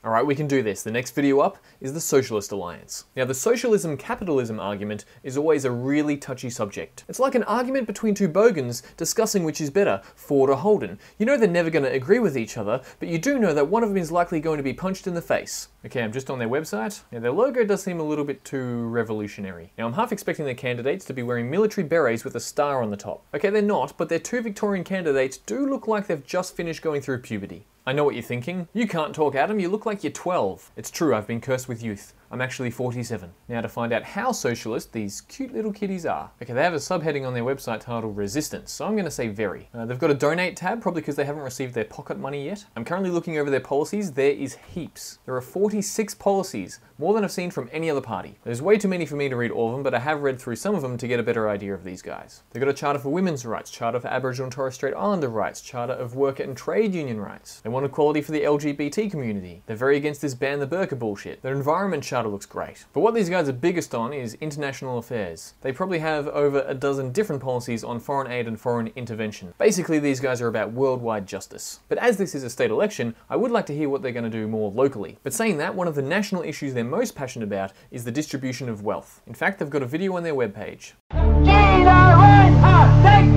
Alright, we can do this. The next video up is the Socialist Alliance. Now, the socialism-capitalism argument is always a really touchy subject. It's like an argument between two bogans discussing which is better, Ford or Holden. You know they're never going to agree with each other, but you do know that one of them is likely going to be punched in the face. Okay, I'm just on their website. Yeah, their logo does seem a little bit too revolutionary. Now, I'm half expecting their candidates to be wearing military berets with a star on the top. Okay, they're not, but their two Victorian candidates do look like they've just finished going through puberty. I know what you're thinking. You can't talk, Adam, you look like you're 12. It's true, I've been cursed with youth. I'm actually 47. Now to find out how socialist these cute little kitties are. Okay, they have a subheading on their website titled Resistance, so I'm going to say very. They've got a donate tab, probably because they haven't received their pocket money yet. I'm currently looking over their policies. There is heaps. There are 46 policies, more than I've seen from any other party. There's way too many for me to read all of them, but I have read through some of them to get a better idea of these guys. They've got a charter for women's rights, charter for Aboriginal and Torres Strait Islander rights, charter of worker and trade union rights. They want equality for the LGBT community. They're very against this ban the burqa bullshit. Their environment charter looks great. But what these guys are biggest on is international affairs. They probably have over a dozen different policies on foreign aid and foreign intervention. Basically, these guys are about worldwide justice. But as this is a state election, I would like to hear what they're going to do more locally. But saying that, one of the national issues they're most passionate about is the distribution of wealth. In fact, they've got a video on their webpage. Take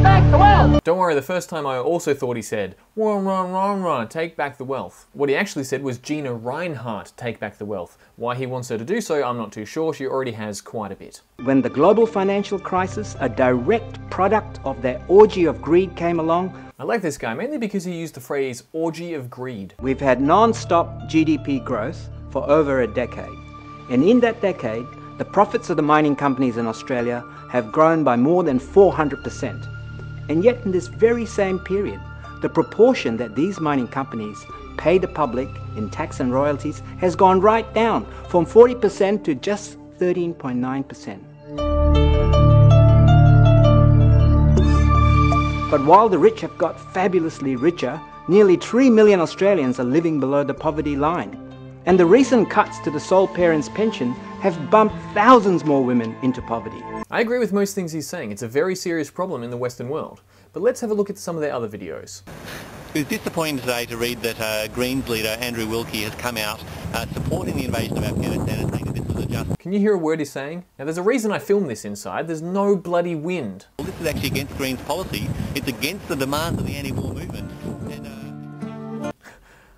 back the wealth! Don't worry, the first time I also thought he said, run, take back the wealth. What he actually said was Gina Reinhardt, take back the wealth. Why he wants her to do so, I'm not too sure. She already has quite a bit. When the global financial crisis, a direct product of that orgy of greed, came along, I like this guy mainly because he used the phrase orgy of greed. We've had non-stop GDP growth for over a decade. And in that decade, the profits of the mining companies in Australia have grown by more than 400%. And yet in this very same period, the proportion that these mining companies pay the public in tax and royalties has gone right down from 40% to just 13.9%. But while the rich have got fabulously richer, nearly 3 million Australians are living below the poverty line. And the recent cuts to the sole parent's pension have bumped thousands more women into poverty. I agree with most things he's saying. It's a very serious problem in the Western world. But let's have a look at some of their other videos. It's disappointing today to read that Greens leader Andrew Wilkie has come out supporting the invasion of Afghanistan and saying that this was a just... Can you hear a word he's saying? Now there's a reason I filmed this inside. There's no bloody wind. Well, this is actually against Greens policy. It's against the demands of the anti-war movement. And,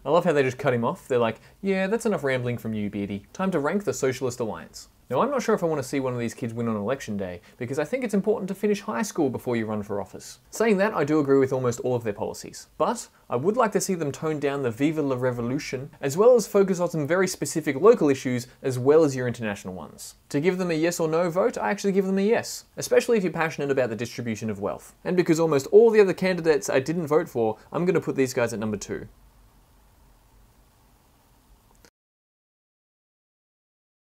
I love how they just cut him off. They're like, yeah, that's enough rambling from you, Beardy. Time to rank the Socialist Alliance. Now, I'm not sure if I want to see one of these kids win on election day, because I think it's important to finish high school before you run for office. Saying that, I do agree with almost all of their policies. But I would like to see them tone down the Viva la Revolution, as well as focus on some very specific local issues, as well as your international ones. To give them a yes or no vote, I actually give them a yes, especially if you're passionate about the distribution of wealth. And because almost all the other candidates I didn't vote for, I'm going to put these guys at number 2.